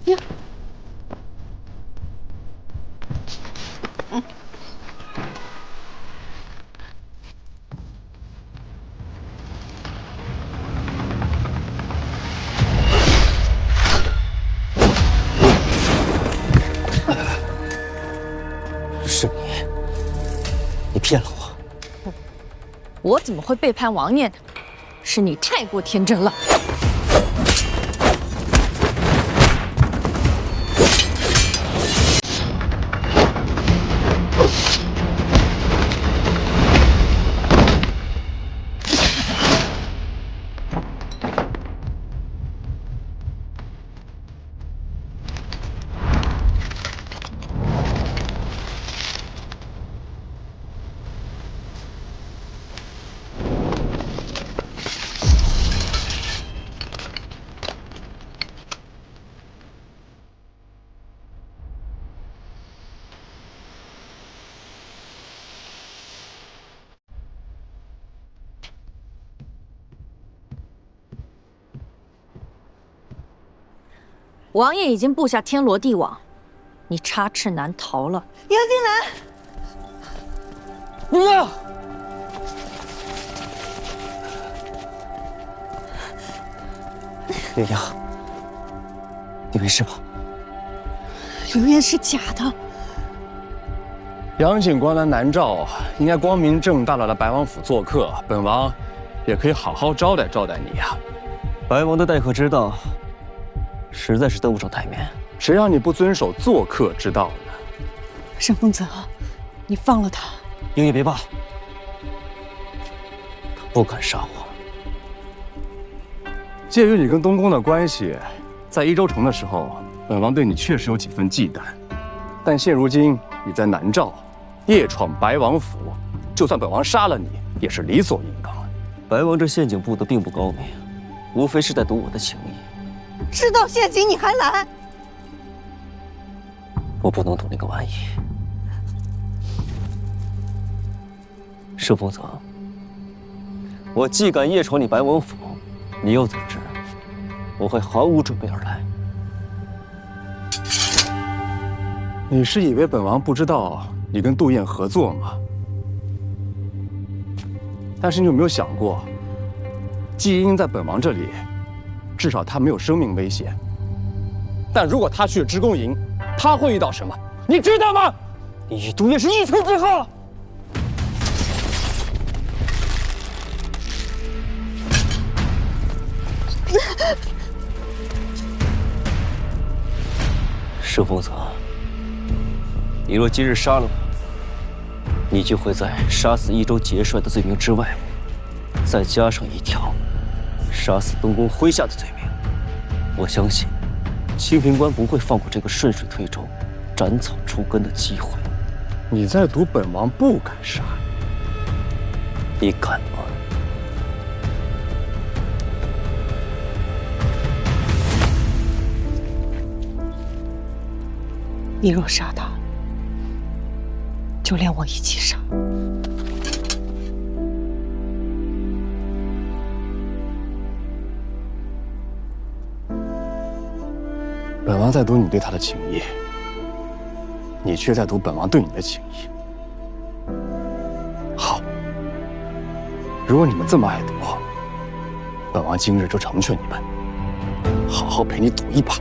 呀，是你，你骗了我。我怎么会背叛王爷？是你太过天真了。 王爷已经布下天罗地网，你插翅难逃了。杨金兰，娘娘，娘娘，你没事吧？流言是假的。杨警官来南诏，应该光明正大的来白王府做客，本王也可以好好招待招待你呀。白王的待客之道，实在是登不上台面。谁让你不遵守做客之道呢？沈凤泽，你放了他。英爷别怕，他不敢杀我。鉴于你跟东宫的关系，在益州城的时候，本王对你确实有几分忌惮。但现如今你在南诏，夜闯白王府，就算本王杀了你，也是理所应当。白王这陷阱布的并不高明，无非是在赌我的情谊。知道陷阱你还来？我不能赌那个玩意。沈凤泽，我既敢夜闯你白王府，你又怎知我会毫无准备而来？你是以为本王不知道你跟杜燕合作吗？但是你有没有想过，季英在本王这里，至少他没有生命危险。但如果他去了织宫营，他会遇到什么？你知道吗？你与杜燕是一丘之貉。沈凤泽，你若今日杀了我，你就会在杀死益州节帅的罪名之外，再加上一条杀死东宫麾下的罪名。我相信清平关不会放过这个顺水推舟、斩草除根的机会。你在赌本王不敢杀你敢吗？你若杀他，就连我一起杀。本王在赌你对他的情谊，你却在赌本王对你的情谊。好，如果你们这么爱赌，本王今日就成全你们，好好陪你赌一把。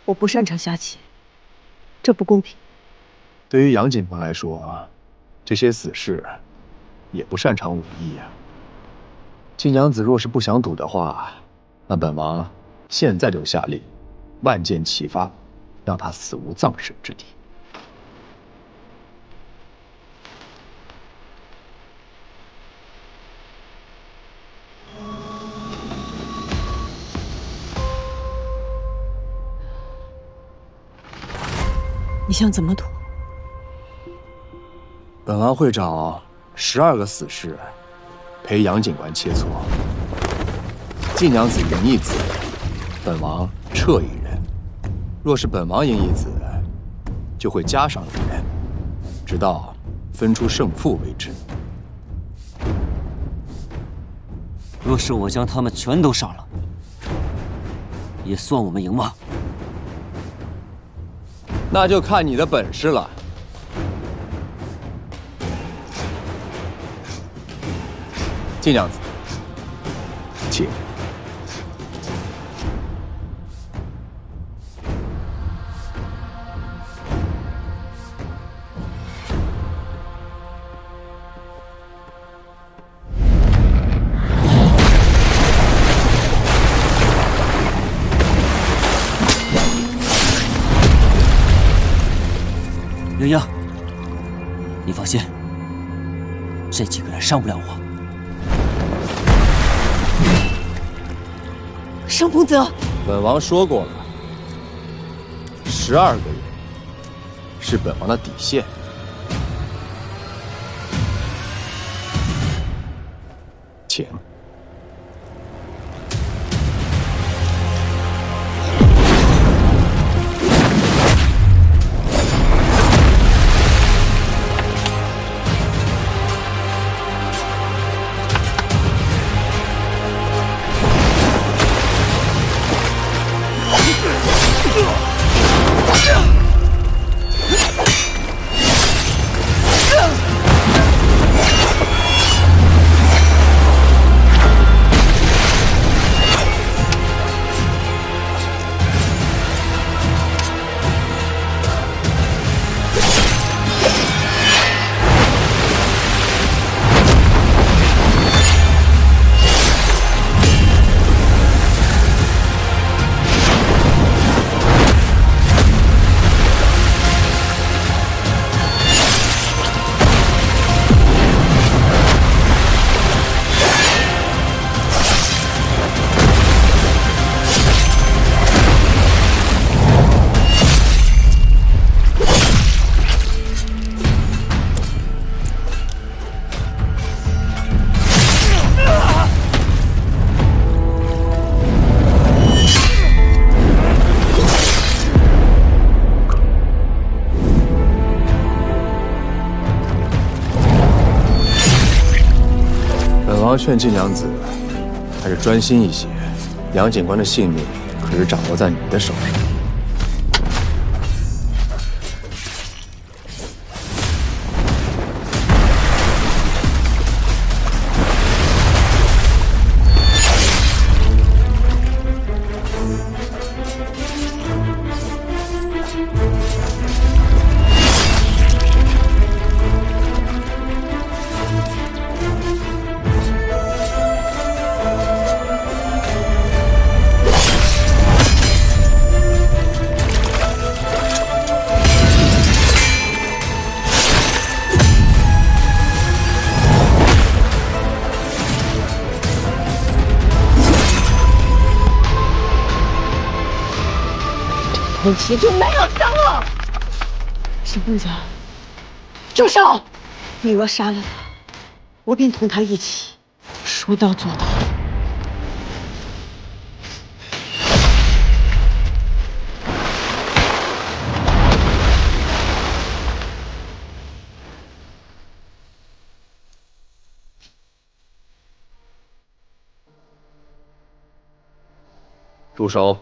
我不擅长下棋，这不公平。对于杨警官来说，这些死士也不擅长武艺呀。金娘子若是不想赌的话，那本王现在就下令，万箭齐发，让他死无葬身之地。想怎么赌？本王会找12个死士陪杨警官切磋。晋娘子赢一子，本王撤一人；若是本王赢一子，就会加上一人，直到分出胜负为止。若是我将他们全都杀了，也算我们赢吗？那就看你的本事了。晋娘子，请。鸳鸯，你放心，这几个人伤不了我。盛公泽，本王说过了，12个人是本王的底线。请。劝晋娘子还是专心一些，杨警官的性命可是掌握在你的手上。你其实没有伤我。沈公子，住手！你若杀了他，我便同他一起说到做到。住手！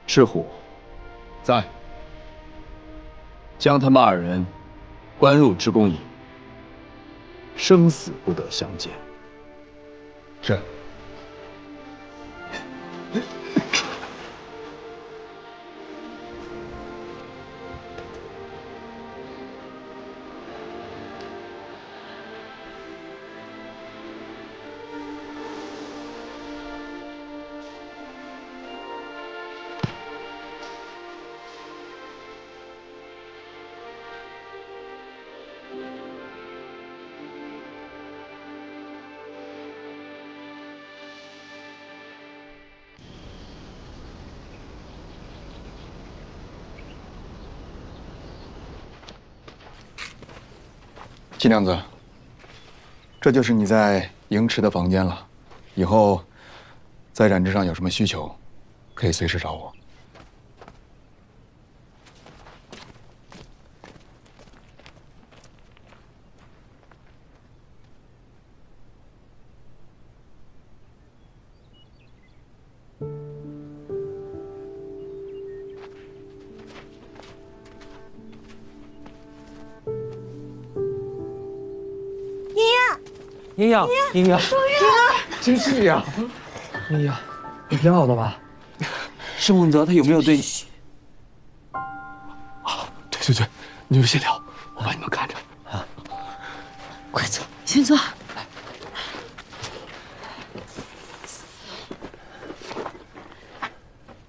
赤虎，在。将他们2人关入织宫营，生死不得相见。是。新娘子，这就是你在营池的房间了。以后在染织上有什么需求，可以随时找我。英英，英英，真是呀！英英，你挺好的吧？盛梦泽他有没有对你？对，你们先聊，我把你们看着。啊，快坐，先坐。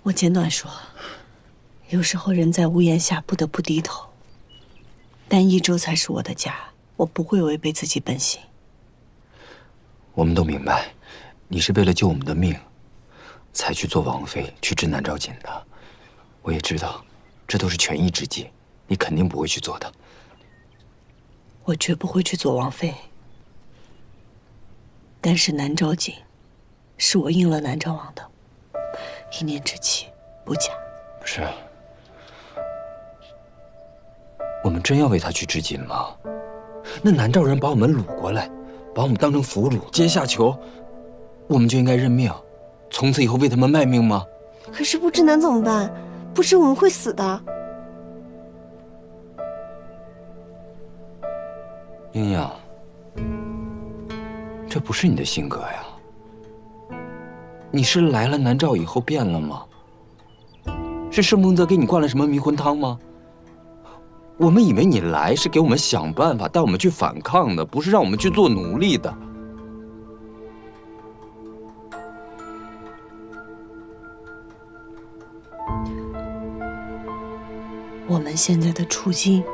我简短说，有时候人在屋檐下不得不低头，但益州才是我的家，我不会违背自己本心。我们都明白，你是为了救我们的命，才去做王妃，去治南诏锦的。我也知道，这都是权宜之计，你肯定不会去做的。我绝不会去做王妃，但是南诏锦，是我应了南诏王的，一念之期，不假。不是，我们真要为他去织锦吗？那南诏人把我们掳过来，把我们当成俘虏，阶下囚，我们就应该认命，从此以后为他们卖命吗？可是不知南怎么办？不知我们会死的。英英，这不是你的性格呀。你是来了南诏以后变了吗？是盛梦泽给你灌了什么迷魂汤吗？我们以为你来是给我们想办法，带我们去反抗的，不是让我们去做奴隶的。我们现在的处境，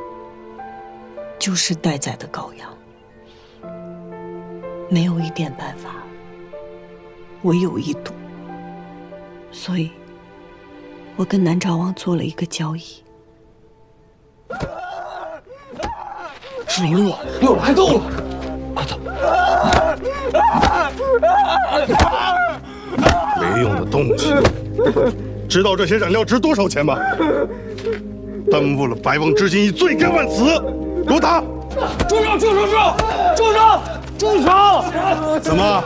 就是待宰的羔羊，没有一点办法，唯有一赌。所以，我跟南诏王做了一个交易。是龙六，要来够了，快走！没用的东西，知道这些染料值多少钱吗？耽误了白王织锦衣，罪该万死！给我打！住手！怎么，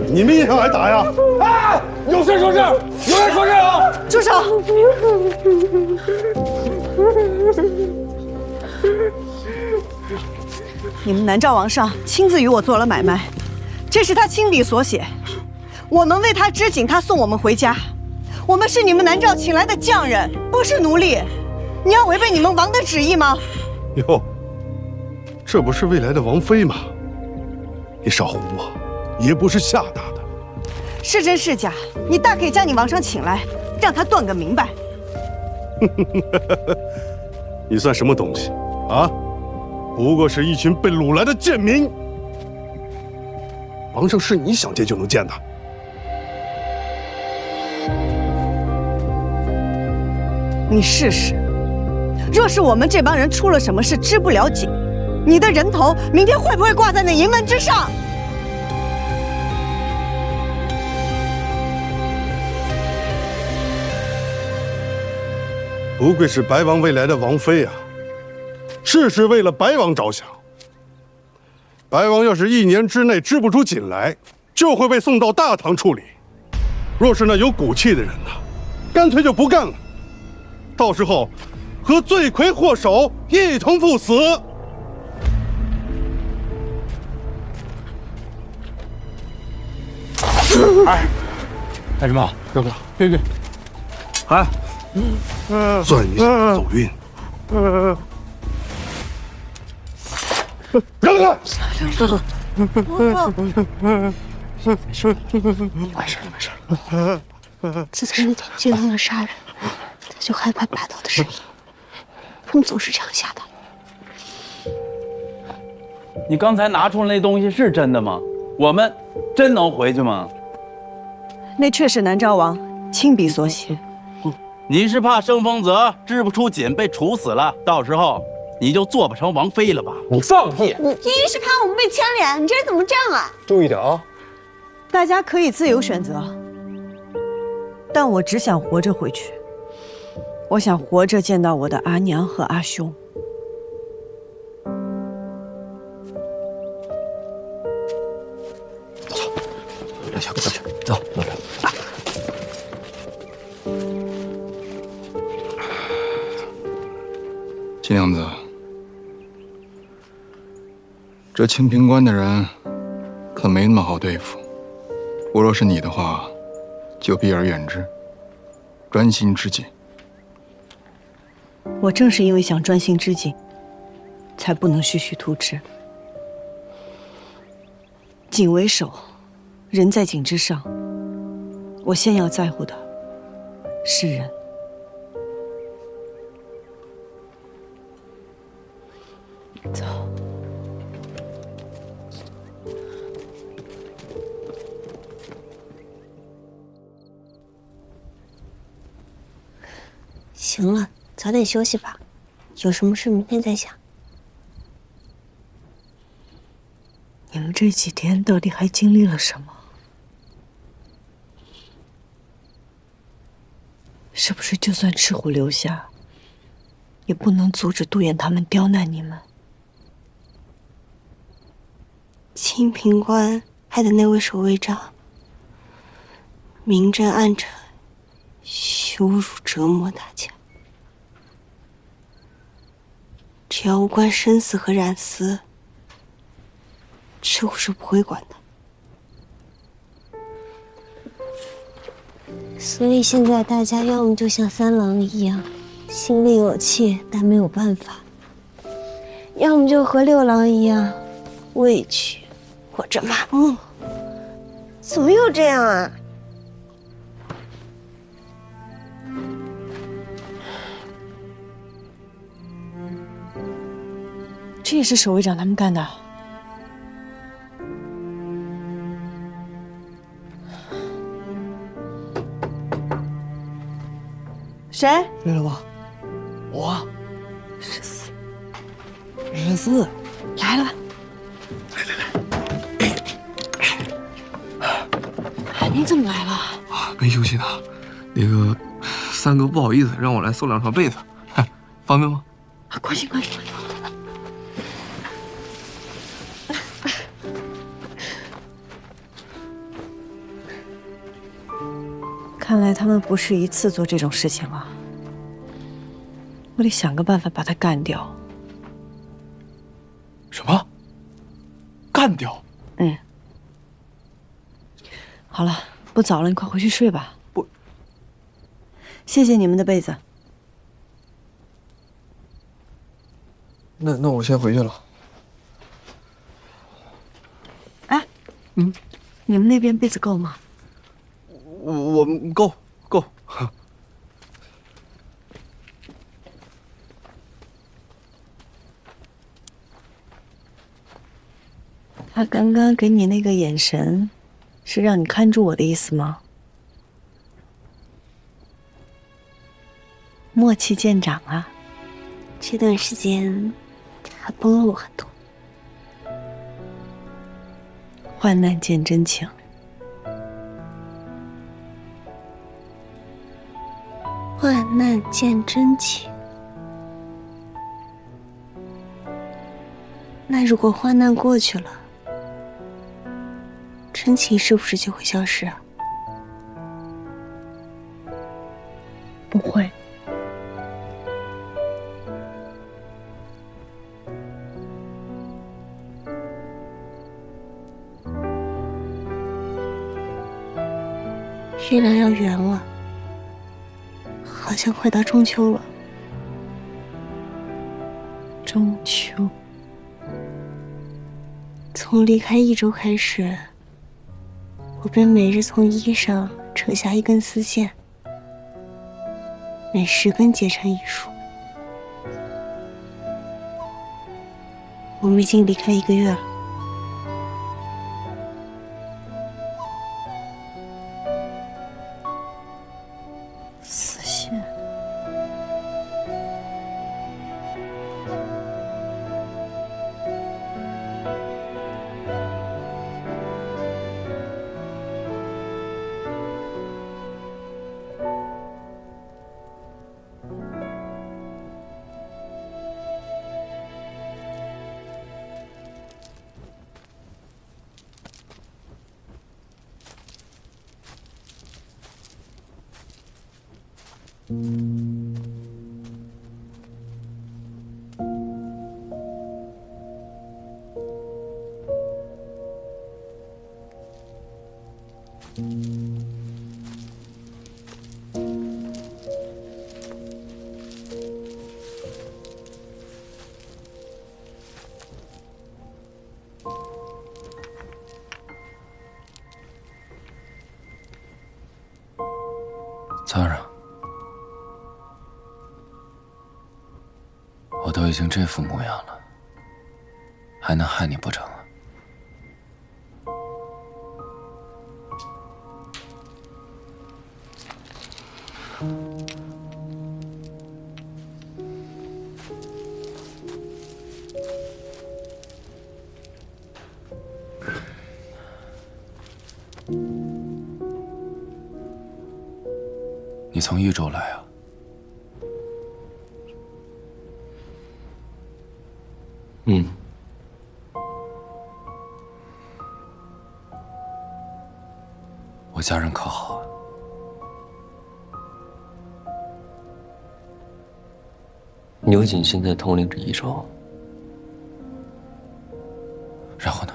你们也想挨打呀？哎，有事说事，有人说事啊！住手！你们南诏王上亲自与我做了买卖，这是他亲笔所写。我们为他织锦，他送我们回家。我们是你们南诏请来的匠人，不是奴隶。你要违背你们王的旨意吗？哟，这不是未来的王妃吗？你少唬我，也不是吓大的。是真是假，你大可以将你王上请来，让他断个明白。你算什么东西啊？不过是一群被掳来的贱民。王上是你想见就能见的。你试试，若是我们这帮人出了什么事，织不了锦，你的人头明天会不会挂在那营门之上？不愧是白王未来的王妃啊！是为了白王着想。白王要是1年之内织不出锦来，就会被送到大唐处理。若是那有骨气的人呢，干脆就不干了，到时候和罪魁祸首一同赴死。哎，干什么？别！哎，算你想走运。让开！没事。自从那天惊动了杀人，他就害怕霸道的声音，他们总是这样吓他。你刚才拿出来那东西是真的吗？我们真能回去吗？那确是南诏王亲笔所写。你是怕盛风泽织不出锦被处死了，到时候你就做不成王妃了吧？你放屁！你一是怕我们被牵连，你这人怎么这样啊？注意点啊！大家可以自由选择，但我只想活着回去。我想活着见到我的阿娘和阿兄。老小，走，老刘。秦娘子，这清平关的人可没那么好对付。我若是你的话，就避而远之，专心吃紧。我正是因为想专心致敬，才不能虚虚图之。井为首，人在井之上。我先要在乎的是人。走。行了，早点休息吧，有什么事明天再想。你们这几天到底还经历了什么？是不是就算赤虎留下，也不能阻止杜衍他们刁难你们？清平关派的那位守卫长，明争暗惩，羞辱折磨大家。只要无关生死和染丝，赤虎是不会管的。所以现在大家要么就像三郎一样，心里有气但没有办法；要么就和六郎一样，委屈或者麻木。怎么又这样啊？这也是守卫长他们干的。谁？累了吧？我。14，来了。来，你怎么来了？啊，没休息呢。那个三哥不好意思，让我来送2床被子，方便吗？啊，快去快去！看来他们不是一次做这种事情了，我得想个办法把他干掉。什么？干掉？嗯。好了，不早了，你快回去睡吧。不，谢谢你们的被子。那我先回去了。哎，你们那边被子够吗？我够。他刚刚给你那个眼神，是让你看住我的意思吗？默契见长啊！这段时间，他帮了我很多。患难见真情。患难见真情。那如果患难过去了，真情是不是就会消失啊？不会。月亮要圆了，好像快到中秋了。中秋。从离开益州开始，我便每日从衣上扯下一根丝线，每10根结成一束。我们已经离开1个月了。丝线。苍儿，我都已经这副模样了，还能害你不成啊？你从益州来啊？嗯。我家人可好啊？牛瑾现在统领着益州，然后呢？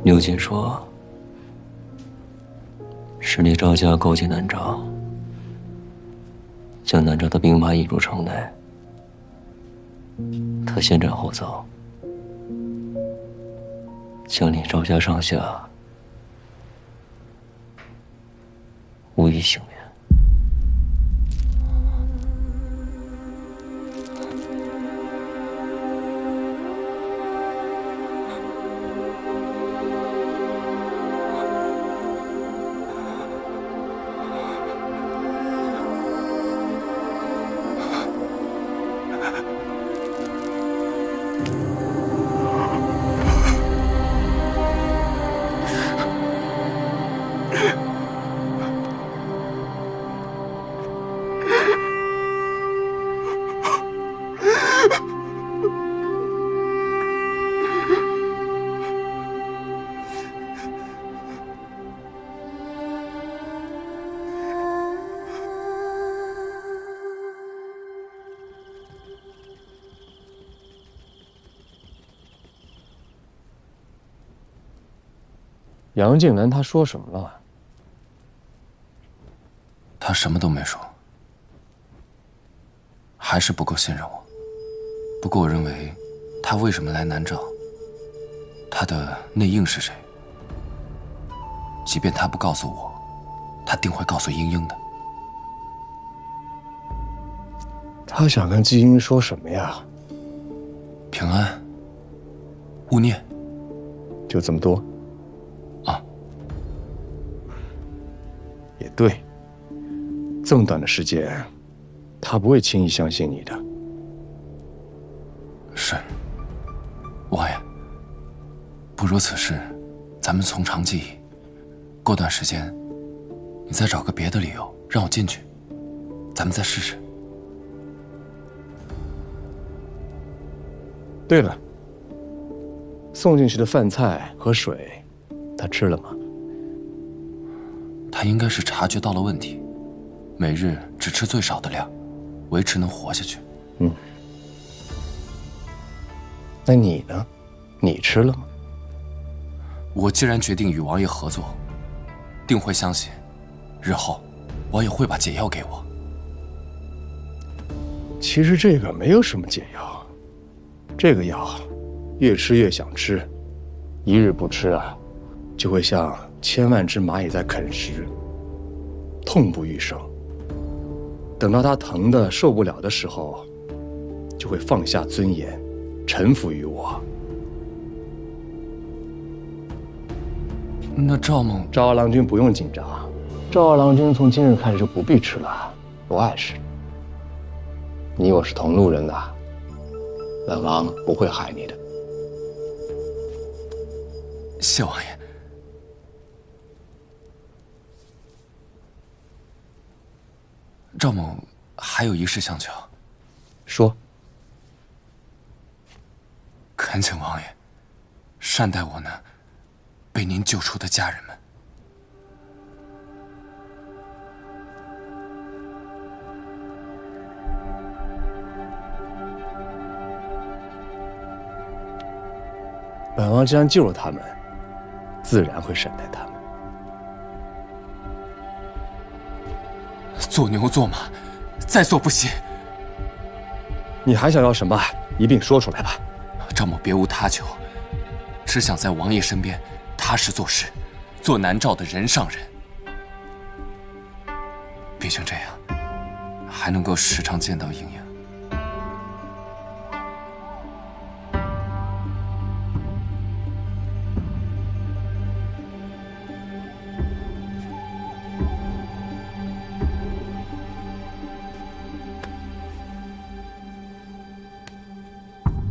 牛瑾说，是你赵家勾结南诏，将南诏的兵马引入城内，他先斩后奏，将你赵家上下无一幸免。杨静南他说什么了？他什么都没说，还是不够信任我。不过我认为，他为什么来南诏，他的内应是谁？即便他不告诉我，他定会告诉英英的。他想跟季英说什么呀？平安，勿念，就这么多。啊，也对，这么短的时间，他不会轻易相信你的。是，王爷，不如此事，咱们从长计议。过段时间，你再找个别的理由让我进去，咱们再试试。对了，送进去的饭菜和水，他吃了吗？他应该是察觉到了问题，每日只吃最少的量，维持能活下去。嗯。那你呢？你吃了吗？我既然决定与王爷合作，定会相信，日后王爷会把解药给我。其实这个没有什么解药，这个药越吃越想吃，一日不吃啊，就会像千万只蚂蚁在啃食，痛不欲生。等到它疼得受不了的时候，就会放下尊严，臣服于我。那赵某，赵二郎君不用紧张，赵二郎君从今日开始就不必吃了，不碍事。你我是同路人呐，本王不会害你的。谢王爷。赵某还有一事相求。说。恳请王爷善待我那被您救出的家人们。本王既然救了他们，自然会善待他们。做牛做马，在所不惜。你还想要什么？一并说出来吧。赵某别无他求，只想在王爷身边踏实做事，做南诏的人上人。毕竟这样，还能够时常见到莹莹。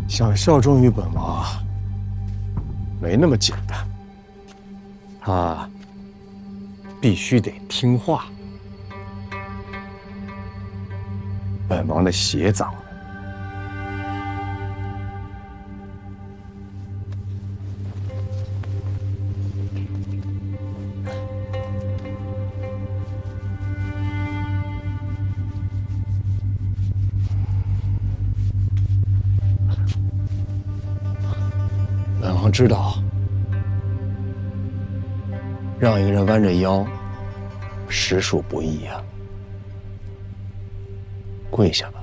想效忠于本王，没那么简单。他必须得听话。本王的血葬。本王知道，让一个人弯着腰，实属不易啊。跪下吧。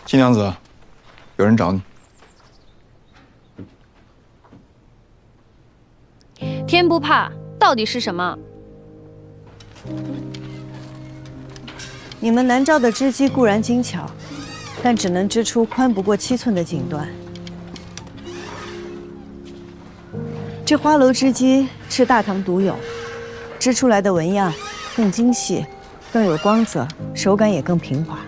新娘子，有人找你。天不怕到底是什么？你们南诏的织机固然精巧，但只能织出宽不过7寸的锦缎。这花楼织机是大唐独有，织出来的纹样更精细，更有光泽，手感也更平滑。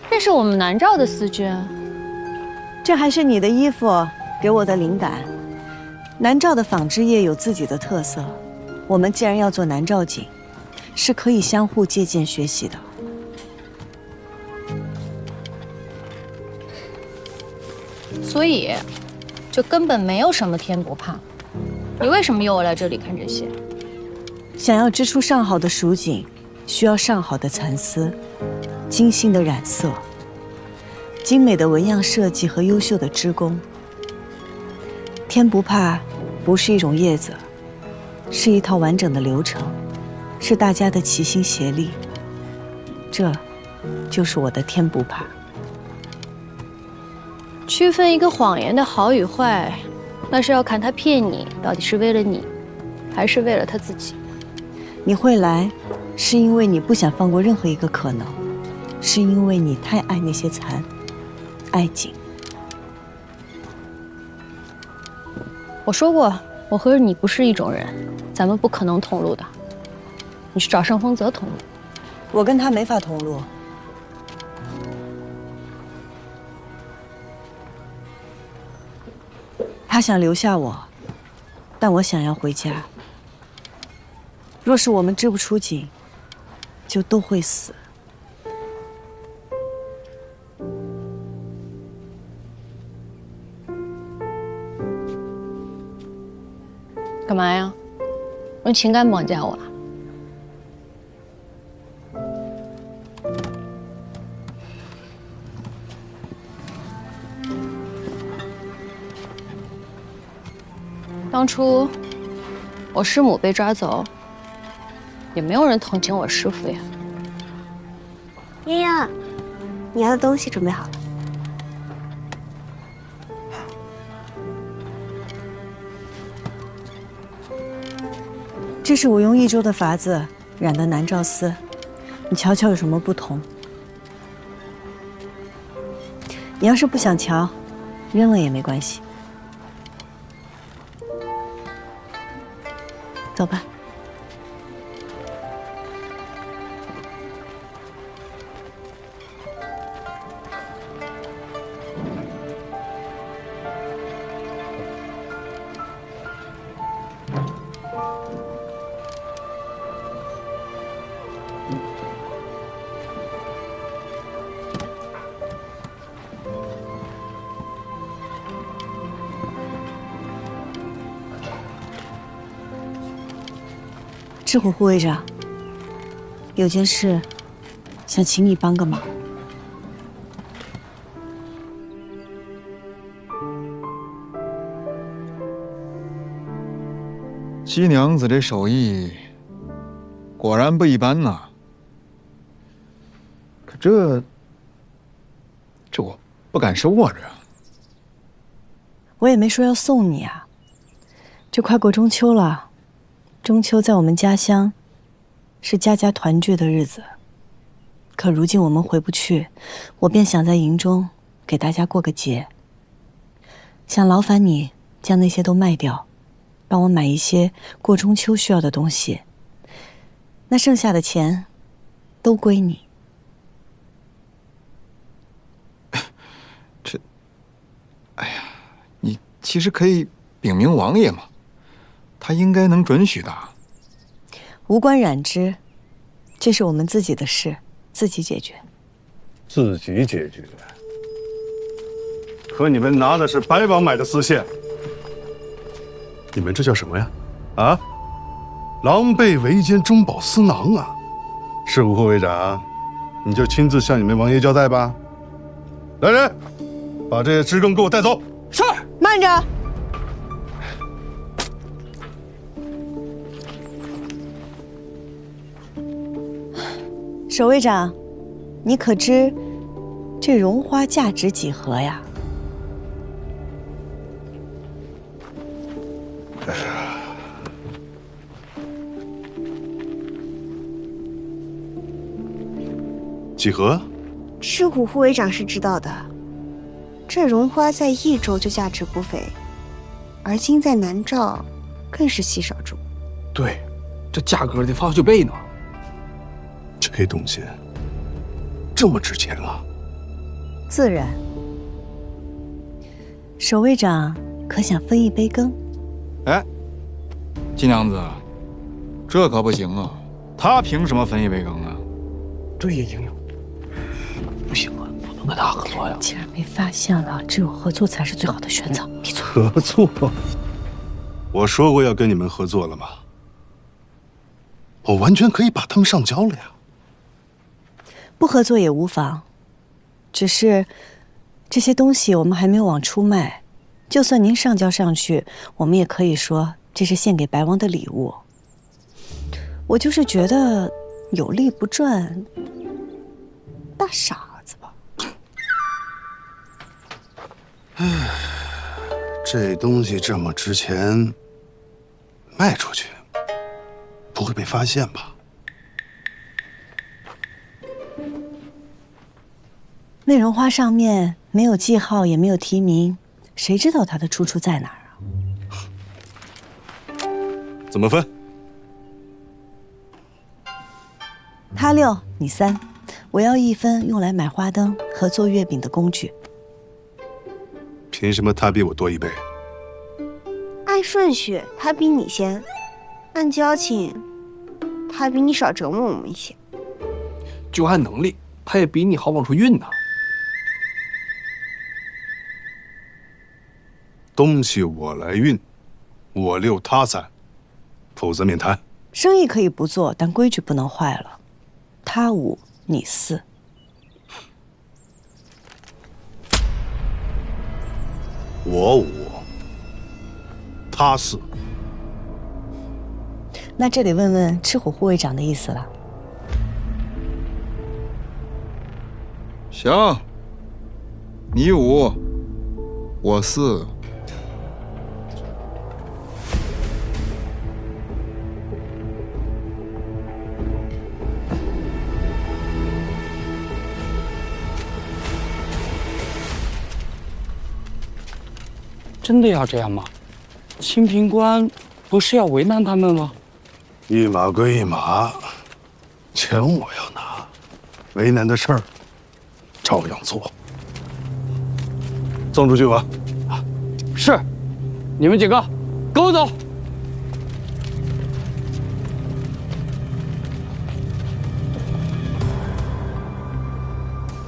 这是我们南诏的丝绢，这还是你的衣服给我的灵感。南诏的纺织业有自己的特色，我们既然要做南诏锦，是可以相互借鉴学习的。所以就根本没有什么天不怕。你为什么约我来这里看这些？想要织出上好的蜀锦，需要上好的蚕丝、精心的染色、精美的纹样设计和优秀的织工。天不怕不是一种叶子，是一套完整的流程，是大家的齐心协力。这，就是我的天不怕。区分一个谎言的好与坏，那是要看他骗你到底是为了你，还是为了他自己。你会来，是因为你不想放过任何一个可能，是因为你太爱那些蚕，爱锦。我说过，我和你不是一种人，咱们不可能同路的。你去找盛丰泽同路。我跟他没法同路。他想留下我，但我想要回家。若是我们织不出锦，就都会死。干嘛呀？用情感绑架我啊？当初我师母被抓走，也没有人同情我师父呀。嫣嫣，你要的东西准备好了。这是我用1周的法子染的南诏丝，你瞧瞧有什么不同？你要是不想瞧，扔了也没关系。走吧。赤虎护卫长，有件事想请你帮个忙。七娘子这手艺果然不一般呐。可这我不敢收啊，这。我也没说要送你啊。这快过中秋了。中秋在我们家乡是家家团聚的日子，可如今我们回不去，我便想在营中给大家过个节。想劳烦你将那些都卖掉，帮我买一些过中秋需要的东西，那剩下的钱都归你。哎呀，你其实可以禀明王爷嘛。他应该能准许的。无关染之，这是我们自己的事，自己解决。自己解决？可你们拿的是白王买的丝线，你们这叫什么呀？啊，狼狈为奸，中饱私囊啊！赤虎护卫长，你就亲自向你们王爷交代吧。来人，把这些支更给我带走。是。慢着。守卫长，你可知这绒花价值几何呀？几何？赤虎护卫长是知道的，这绒花在益州就价值不菲，而今在南诏更是稀少之物。对，这价格得翻好几倍呢。这东西这么值钱啊？自然。守卫长可想分一杯羹？哎，金娘子，这可不行啊！他凭什么分一杯羹啊？对呀，莹莹，不行啊，不能跟他合作呀。既然没发现了，只有合作才是最好的选择。闭嘴！合作？我说过要跟你们合作了吗？我完全可以把他们上交了呀。不合作也无妨，只是这些东西我们还没有往出卖，就算您上交上去，我们也可以说这是献给白王的礼物。我就是觉得有利不赚，大傻子吧。唉，这东西这么值钱，卖出去不会被发现吧？那绒花上面没有记号，也没有题名，谁知道它的出处在哪儿啊？怎么分？他6，你3，我要1分用来买花灯和做月饼的工具。凭什么他比我多1倍？按顺序，他比你先；按交情，他比你少折磨我们一些。就按能力，他也比你好往出运呢。东西我来运，我6他3，否则免谈。生意可以不做，但规矩不能坏了。他5，你4。我5，他4。那这得问问赤虎护卫长的意思了。行，你5，我4。真的要这样吗？清平关不是要为难他们吗？一码归一码，钱我要拿，为难的事儿照样做。送出去吧。是，你们几个跟我走。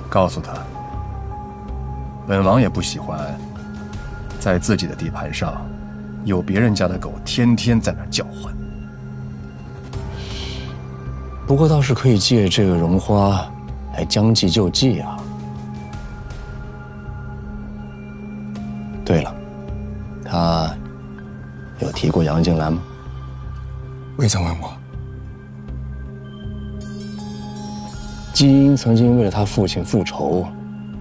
告诉他，本王也不喜欢在自己的地盘上有别人家的狗天天在那叫唤。不过倒是可以借这个荣花来将计就计啊。对了，他有提过杨静兰吗？未曾问过。基因曾经为了他父亲复仇，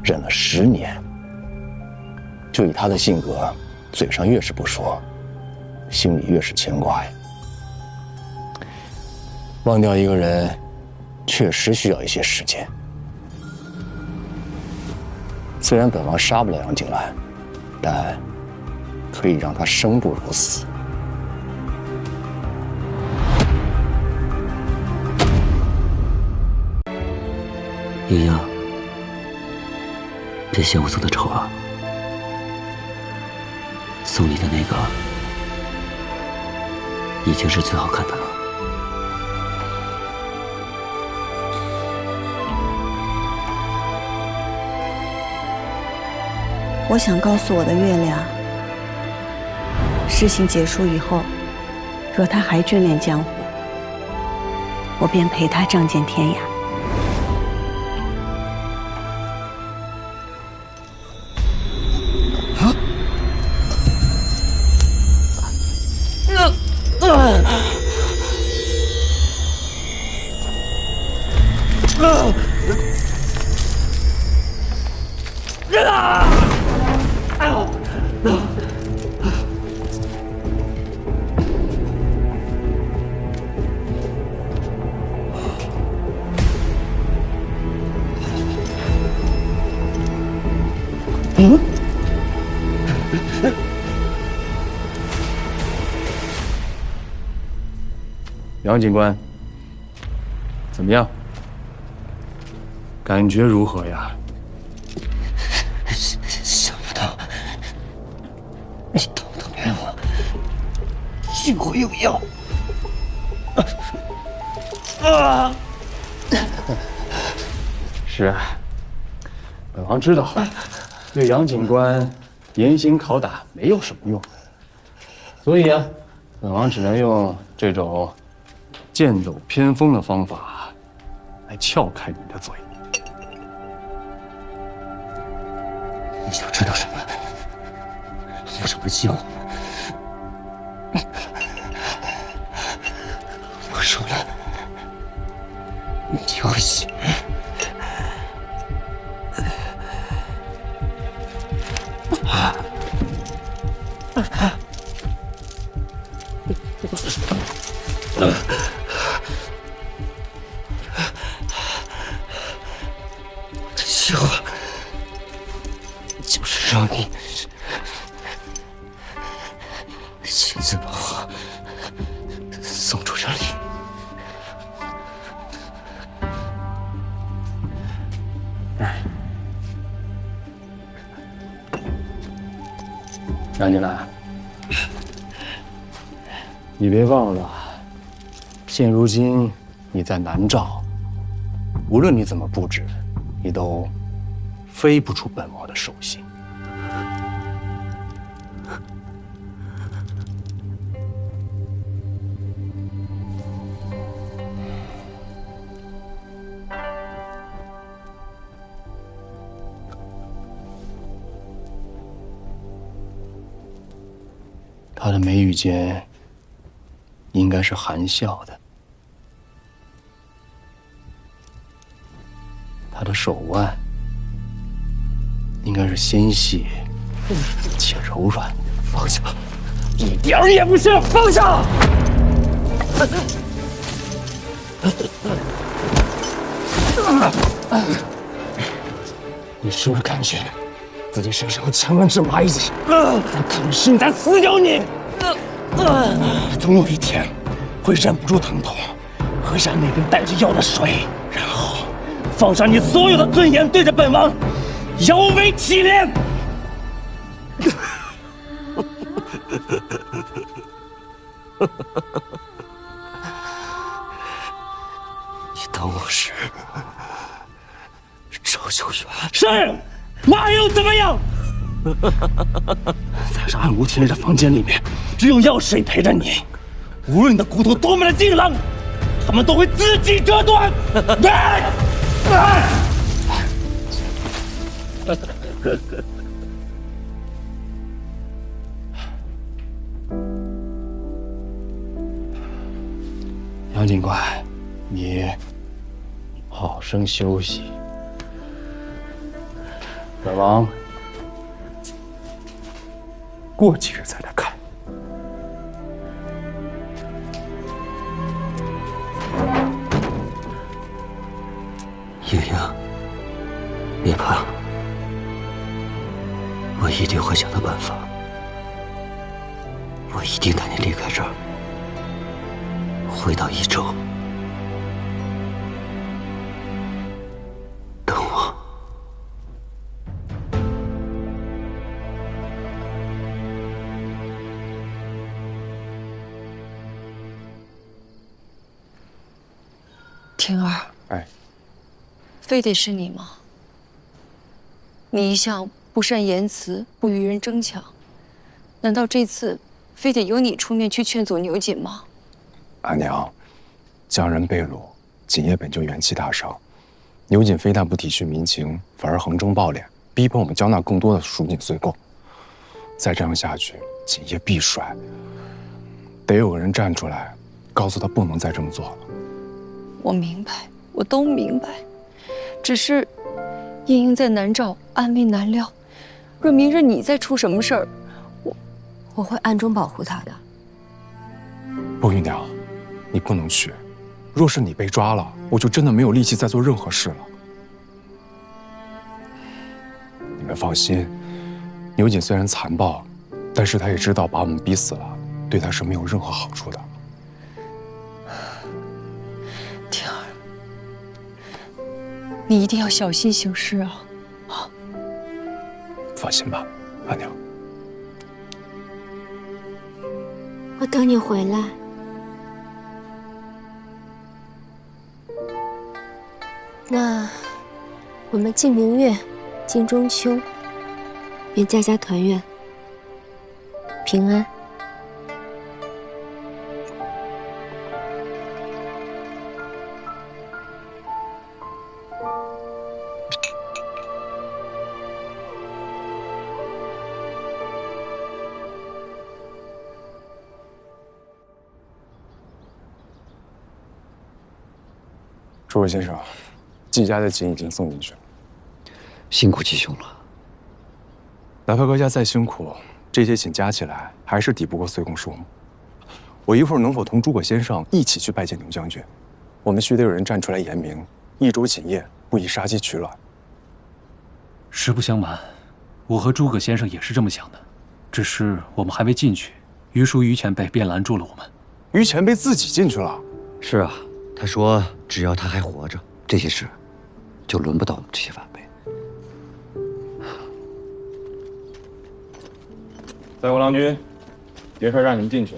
忍了10年。就以他的性格，嘴上越是不说，心里越是牵挂呀。忘掉一个人，确实需要一些时间。虽然本王杀不了杨景兰，但可以让他生不如死。莹莹，别嫌我做的丑啊！送你的那个已经是最好看的了。我想告诉我的月亮，事情结束以后，若他还眷恋江湖，我便陪他仗剑天涯。杨警官，怎么样？感觉如何呀？想不到你偷偷骗我，竟会有药！是啊，本王知道，对杨警官严刑拷打没有什么用，所以啊，本王只能用这种剑走偏锋的方法来撬开你的嘴。你想知道什么？有什么计划？我说了，你就会信。我的计划就是让你亲自把我送出这里。杨金兰，你别忘了，现如今你在南诏，无论你怎么布置，你都飞不出本王的手心。他的眉宇间应该是含笑的，他的手腕应该是纤细且柔软。放下，一点儿也不是！放下！你是不是感觉自己身上有千万只蚂蚁在啃食你，在撕咬你？总有一天会忍不住疼痛，喝下那瓶带着药的水，然后放上你所有的尊严，对着本王摇尾乞怜。你当我是赵秀元？是，那又怎么样？在这暗无天日的房间里面，只有药水陪着你。无论你的骨头多么的硬朗，他们都会自己折断。杨警官，你好生休息。本王过几日再来看。莹莹，别怕，我一定会想到办法，我一定带你离开这儿，回到益州。等我。婷儿，哎，非得是你吗？你一向不善言辞，不与人争抢，难道这次非得由你出面去劝阻牛瑾吗？阿娘，江人被掳，锦业本就元气大伤，牛瑾非但不体恤民情，反而横征暴敛，逼迫我们交纳更多的赎锦岁贡。再这样下去，锦业必衰。得有个人站出来，告诉他不能再这么做了。我明白，我都明白，只是茵茵在南诏，安危难料。若明日你再出什么事儿，我会暗中保护她的。不，姨娘，你不能去。若是你被抓了，我就真的没有力气再做任何事了。你们放心，牛瑾虽然残暴，但是他也知道把我们逼死了，对他是没有任何好处的。婷儿，你一定要小心行事啊！啊，放心吧，阿娘。我等你回来。那我们敬明月，敬中秋，愿家家团圆，平安。诸位先生，季家的锦已经送进去了。辛苦季兄了。哪怕阁下再辛苦，这些锦加起来还是抵不过岁贡数目。我一会儿能否同诸葛先生一起去拜见牛将军？我们须得有人站出来言明，益州锦业不宜杀鸡取卵。实不相瞒，我和诸葛先生也是这么想的，只是我们还未进去，于叔于前辈便拦住了我们。于前辈自己进去了？是啊。他说：“只要他还活着，这些事就轮不到我们这些晚辈。”在国郎君，爷帅让你们进去。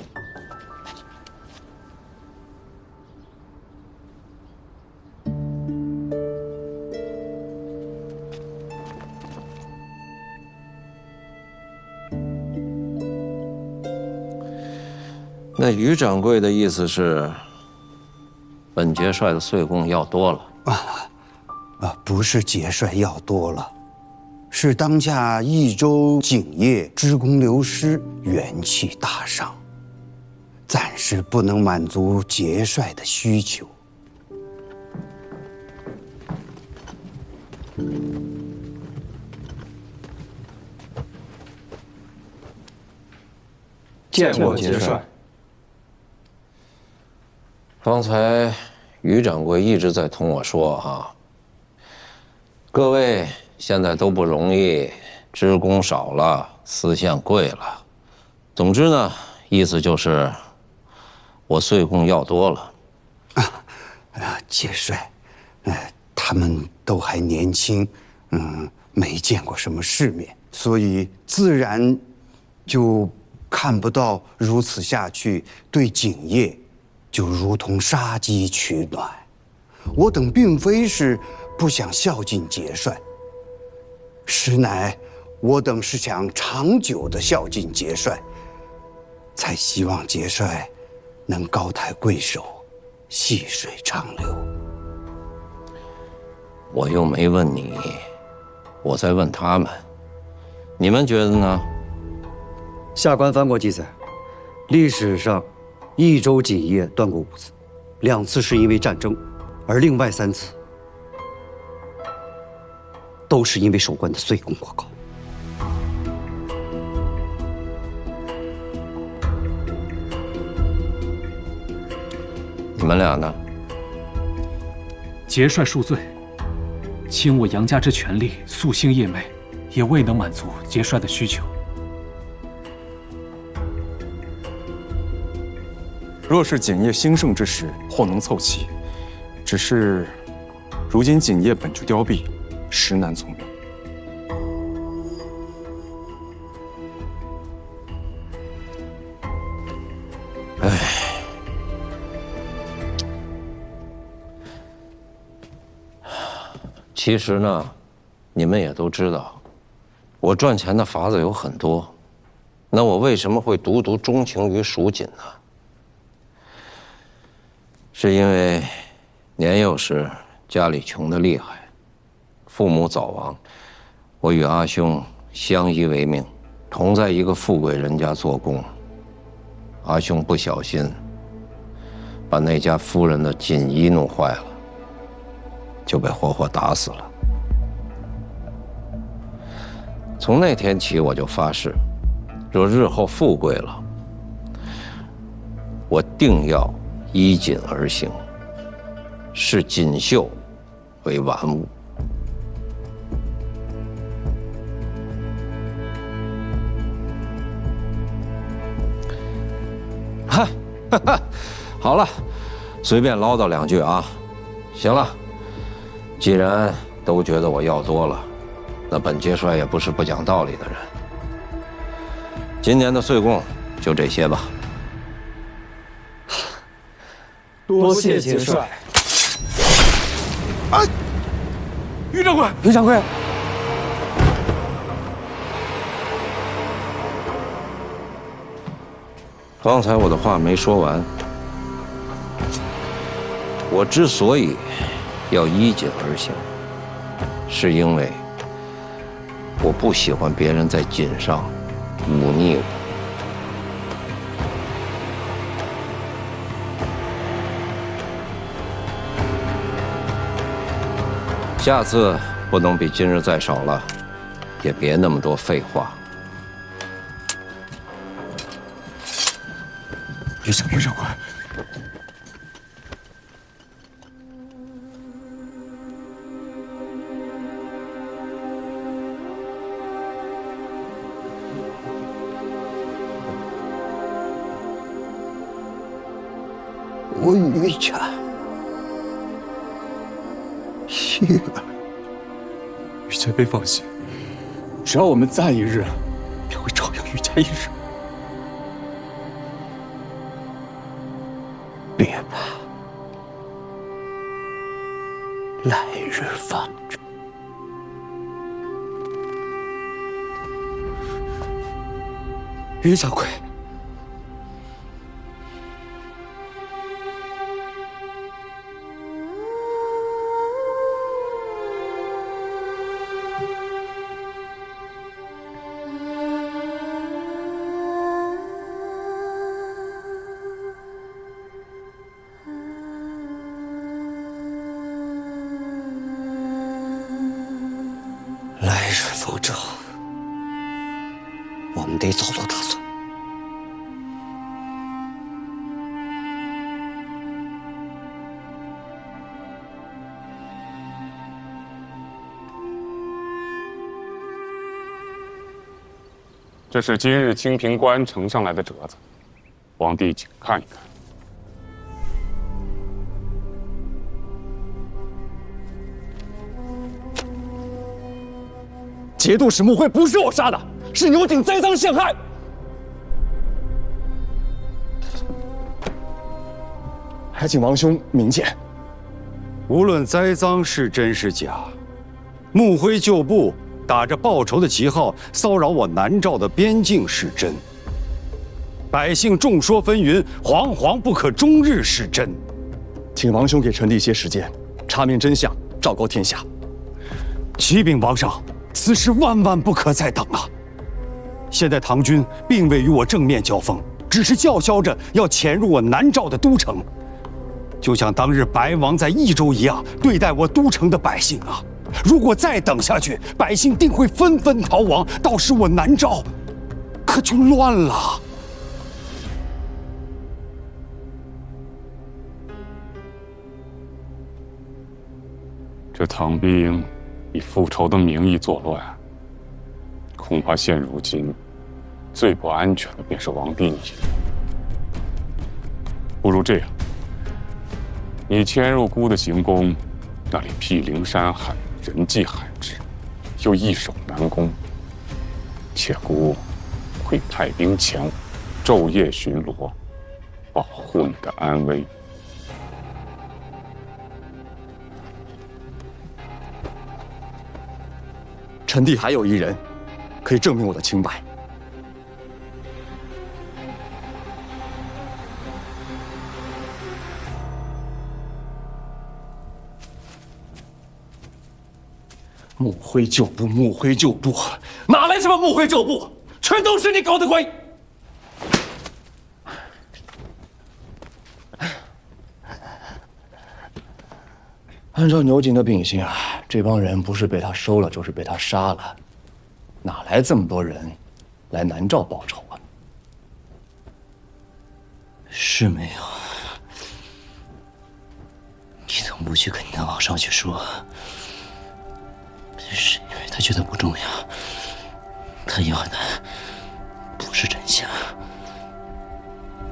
那于掌柜的意思是？本节帅的岁贡要多了不是节帅要多了，是当下益州景业职工流失，元气大伤，暂时不能满足节帅的需求。见过节帅。方才于掌柜一直在同我说啊，各位现在都不容易，职工少了，丝线贵了。总之呢，意思就是我岁贡要多了。节帅，他们都还年轻，没见过什么世面，所以自然就看不到如此下去对景业就如同杀鸡取暖。我等并非是不想孝敬节帅，实乃我等是想长久的孝敬节帅，才希望节帅能高抬贵手，细水长流。我又没问你，我在问他们，你们觉得呢？下官翻过记载，历史上益州锦业断过5次，2次是因为战争，而另外3次都是因为守关的岁贡过高。你们俩呢？节帅恕罪，倾我杨家之全力，夙兴业美，也未能满足节帅的需求。若是锦业兴盛之时，或能凑齐；只是如今锦业本就凋敝，实难从容。其实呢，你们也都知道，我赚钱的法子有很多，那我为什么会独独钟情于蜀锦呢？是因为年幼时家里穷得厉害，父母早亡，我与阿兄相依为命，同在一个富贵人家做工。阿兄不小心把那家夫人的锦衣弄坏了，就被活活打死了。从那天起，我就发誓，若日后富贵了，我定要依锦而行，视锦绣为玩物。哈哈，好了，随便唠叨2句啊。行了，既然都觉得我要多了，那本节帅也不是不讲道理的人。今年的岁贡就这些吧。多谢节帅。哎，于掌柜，于掌柜，刚才我的话没说完。我之所以要依锦而行，是因为我不喜欢别人在锦上忤逆我。下次不能比今日再少了，也别那么多废话。于掌柜，我于家谢了。于前辈放心，只要我们在一日，便会照样于家一日。别怕，来日方知。于掌柜。来日方长，我们得早做打算。这是今日清平关呈上来的折子，皇帝请看一看。节度使穆辉不是我杀的，是牛景栽赃陷害。还请王兄明鉴。无论栽赃是真是假，穆辉旧部打着报仇的旗号骚扰我南诏的边境是真，百姓众说纷纭，惶惶不可终日是真。请王兄给臣弟一些时间，查明真相，昭告天下。启禀王上，此事万万不可再等了。现在唐军并未与我正面交锋，只是叫嚣着要潜入我南诏的都城，就像当日白王在益州一样对待我都城的百姓啊！如果再等下去，百姓定会纷纷逃亡，到时我南诏可就乱了。这唐兵以复仇的名义作乱，恐怕现如今最不安全的便是王帝你。不如这样，你迁入姑的行宫，那里毗邻山海，人迹罕至，又易守难攻，且姑会派兵前往，昼夜巡逻，保护你的安危。臣弟还有一人，可以证明我的清白。穆辉旧部，穆辉旧部，哪来什么穆辉旧部？全都是你搞的鬼！按照牛景的秉性啊，这帮人不是被他收了，就是被他杀了，哪来这么多人来南诏报仇啊？是没有。你怎么不去跟南王上去说？是因为他觉得不重要，他要的不是真相，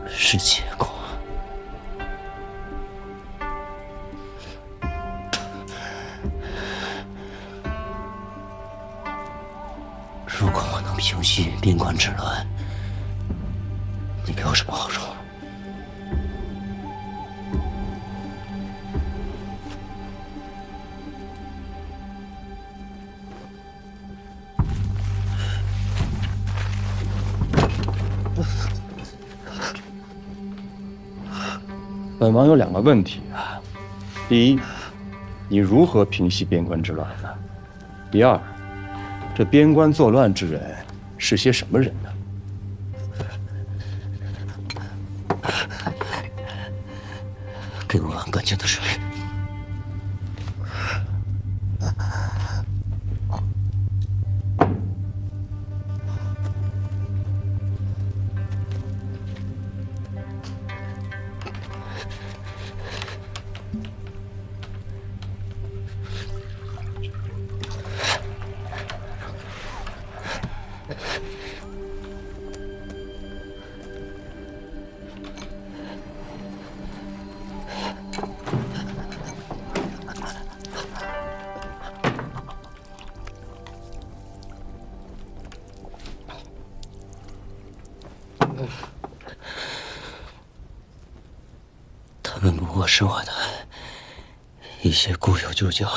是结果。如果我能平息边关之乱，你给我什么好处？本王有2个问题啊。第一，你如何平息边关之乱呢？第二，这边关作乱之人是些什么人呢？给我碗干净的水。他们不过是我的一些故友旧交，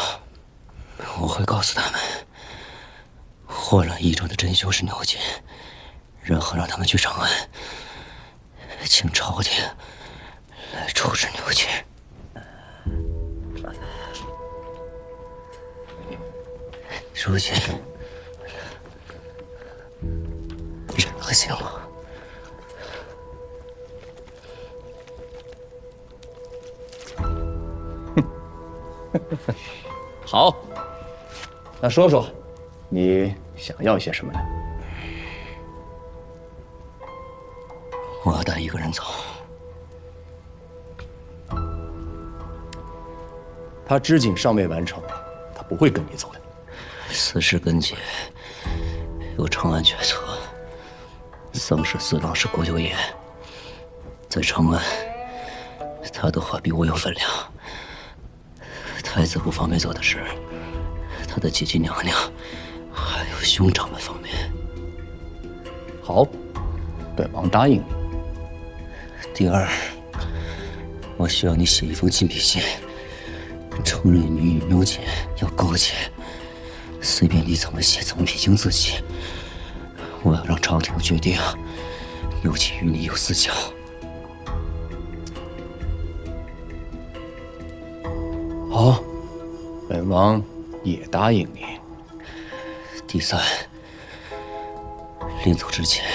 我会告诉他们，祸乱益州的真凶是牛景，然后让他们去长安，请朝廷来处置牛景。如今忍了行吗？好，那说说，你想要些什么呢？我要带一个人走。他织锦尚未完成，他不会跟你走的。此事根结，由长安决策。丧事死党是国舅爷，在长安，他的话比我有分量。太子不方便做的事，他的姐姐娘娘，还有兄长们方便。好，本王答应你。第二，我需要你写一封亲笔信，承认你与牛姐有勾结，随便你怎么写，怎么批评自己。我要让朝廷决定，牛姐与你有私交。好，本王也答应你。第三，临走之前，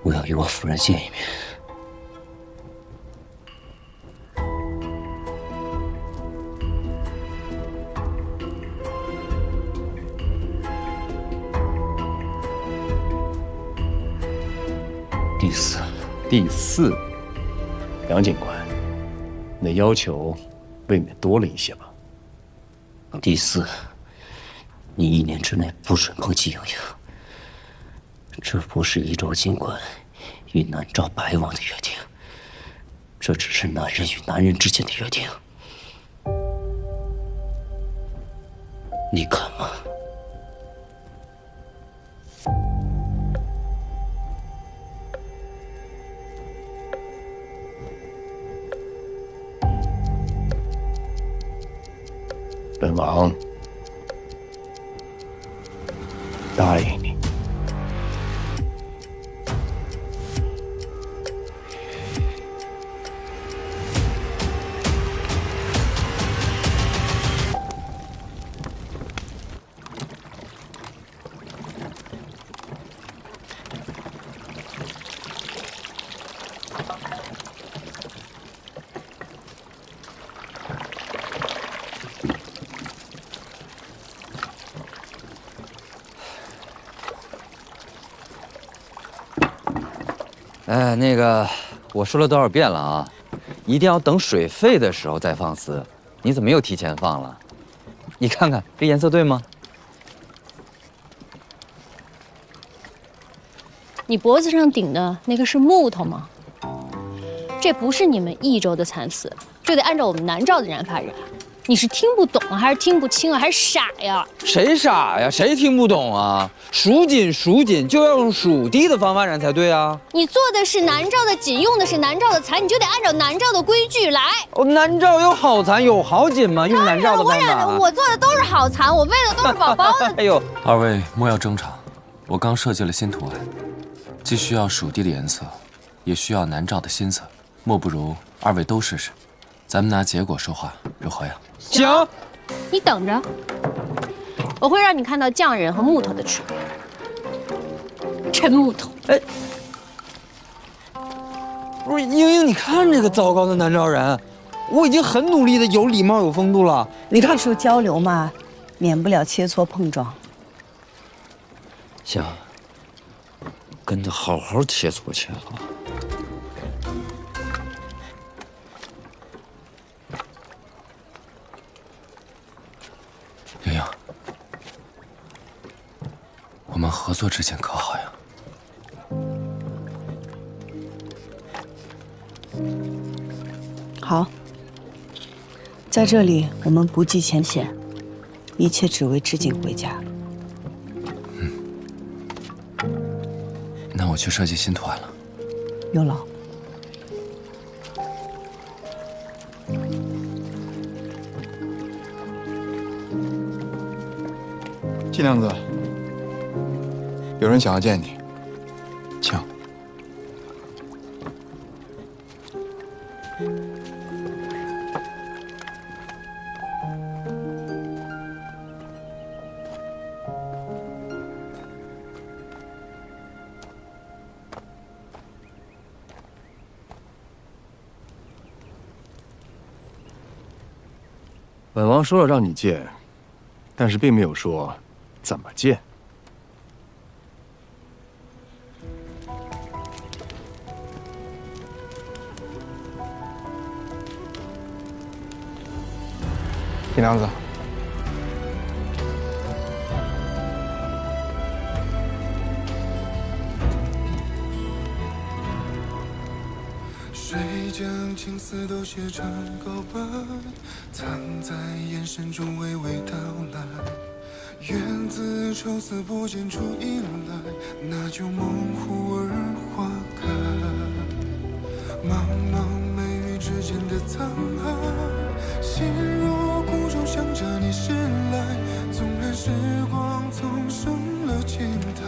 我要与我夫人见一面。第四，杨警官，你的要求未免多了一些吧？第四，你1年之内不准碰季莹莹。这不是益州警官与南诏白王的约定，这只是男人与男人之间的约定。你敢吗？本王答应你。哎，那个，我说了多少遍了啊，一定要等水沸的时候再放丝。你怎么又提前放了？你看看这颜色对吗？你脖子上顶的那个是木头吗？这不是你们益州的蚕丝，就得按照我们南诏的染法染。你是听不懂啊，还是听不清啊，还是傻呀？谁傻呀？谁听不懂啊？蜀锦就要用蜀地的方法染才对啊！你做的是南诏的锦，用的是南诏的蚕，你就得按照南诏的规矩来。南诏有好蚕有好锦吗？用南诏的方法。我做的都是好蚕，我喂的都是宝宝的。哎呦，二位莫要争吵，我刚设计了新图案，既需要蜀地的颜色，也需要南诏的新色，莫不如二位都试试，咱们拿结果说话，如何呀？行，你等着，我会让你看到匠人和木头的区别。真木头。哎，不是英英，你看这个糟糕的南诏人，我已经很努力的有礼貌有风度了。你看，艺术交流嘛，免不了切磋碰撞。行，跟他好好切磋去啊。莹莹，我们合作之间可好呀？好，在这里我们不计前嫌，一切只为织锦回家。那我去设计新图案了。有劳。季娘子，有人想要见你，请。本王说了让你见，但是并没有说怎么见。铁娘子，谁将情丝都写成告白，藏在眼神中娓娓道来。缘字愁思不见出音来，那就梦忽而花开。茫茫眉宇之间的沧海，心若孤舟向着你驶来。纵然时光总生了青苔，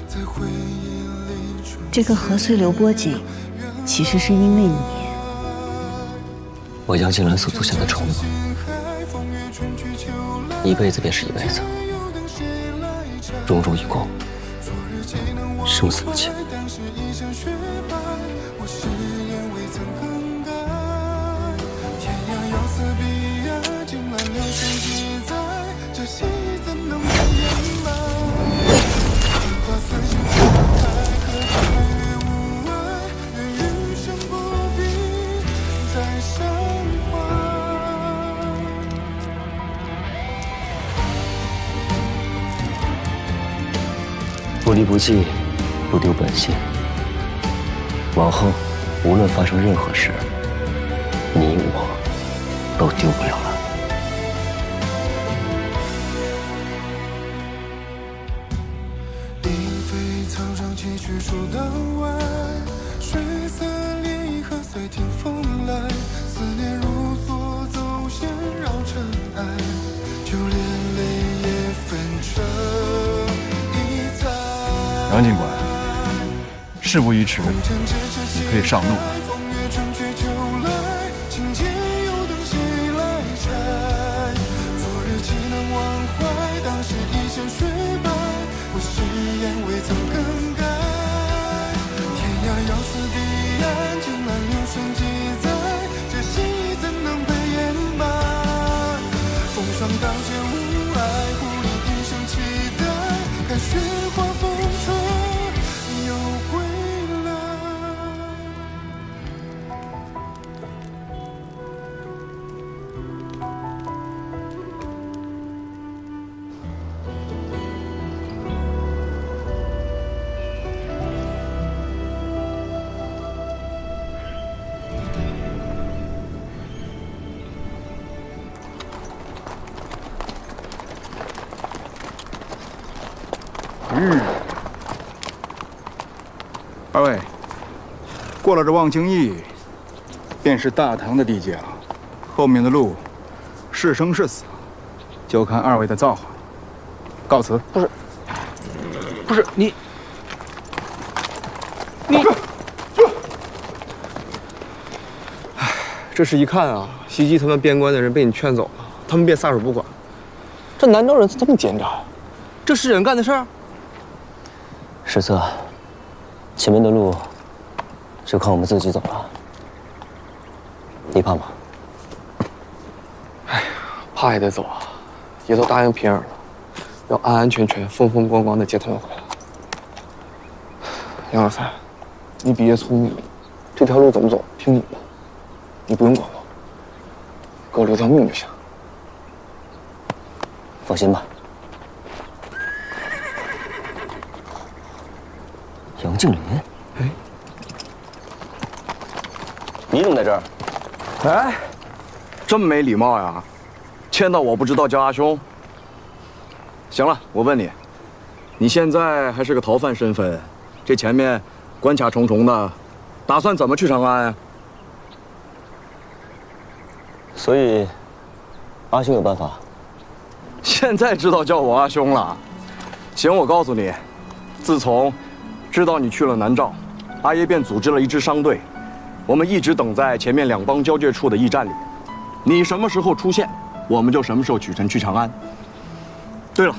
在回忆里重这个河碎流波景，其实是因为你。我杨金兰所铸下的承诺，一辈子便是一辈子，荣辱与共，生死不迁。不离不弃，不丢本性。往后无论发生任何事，你我都丢不了了。莺飞草长崎岖树道外，水色涟漪和随听风来。思念如梭走线绕尘埃，就连泪也分成一载。杨警官，事不宜迟，你可以上路。二位，过了这望京驿，便是大唐的地界了。后面的路，是生是死，就看二位的造化。告辞。不是你，这是一看啊，袭击他们边关的人被你劝走了，他们便撒手不管。这南诏人怎么这么奸诈呀？这是人干的事儿？史策，前面的路就靠我们自己走了，你怕吗？哎呀，怕也得走啊，也都答应平儿了，要安安全全、风风光光的接他们回来。杨老三，你比爷聪明，这条路怎么走听你的，你不用管我，给我留条命就行。放心吧。杨敬林，哎，你怎么在这儿？哎，这么没礼貌呀！欠到我不知道叫阿兄。行了，我问你，你现在还是个逃犯身份，这前面关卡重重的，打算怎么去长安呀？所以，阿兄有办法。现在知道叫我阿兄了。行，我告诉你，自从知道你去了南诏，阿爷便组织了一支商队，我们一直等在前面两邦交界处的驿站里。你什么时候出现，我们就什么时候取城去长安。对了，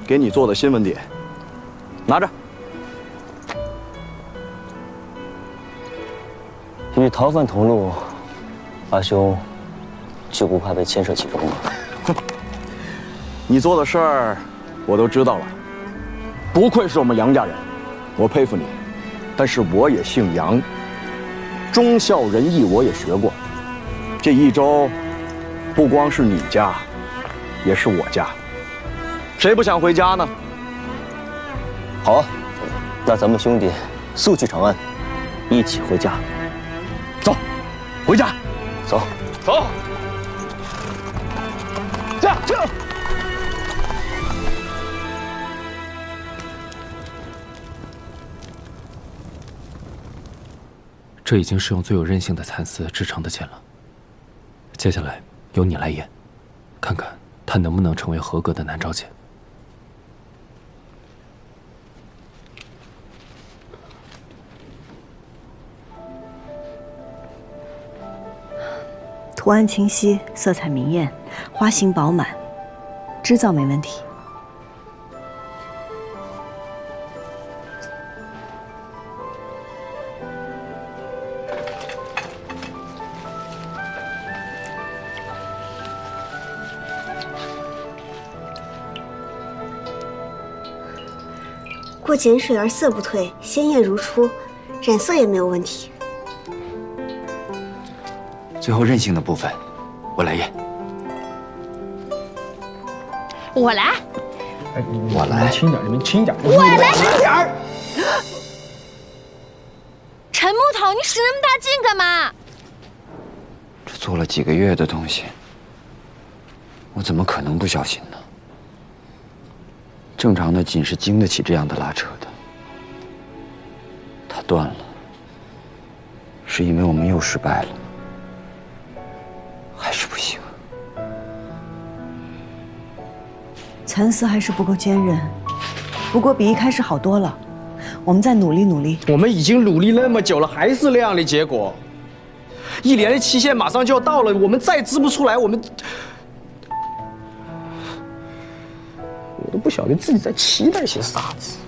给你做的新闻碟，拿着。与逃犯同路，阿兄就不怕被牵涉其中吗？你做的事儿，我都知道了。不愧是我们杨家人，我佩服你。但是我也姓杨，忠孝仁义我也学过。这一周，不光是你家，也是我家。谁不想回家呢？好啊，那咱们兄弟速去长安，一起回家。走，回家。走，走。这。这已经是用最有韧性的蚕丝制成的剑了。接下来由你来演，看看它能不能成为合格的南诏剑。图案清晰，色彩明艳，花型饱满，织造没问题。过碱水而色不退，鲜艳如初，染色也没有问题。最后韧性的部分，我来演。我来。我来。轻点，你们轻点。我来。轻点儿。陈木头，你使那么大劲干嘛？这做了几个月的东西，我怎么可能不小心呢？正常的锦是经得起这样的拉扯的。它断了，是因为我们又失败了，还是不行。蚕丝还是不够坚韧，不过比一开始好多了。我们再努力努力。我们已经努力那么久了，还是那样的结果。1年的期限马上就要到了，我们再织不出来，我都不晓得自己在期待些啥子。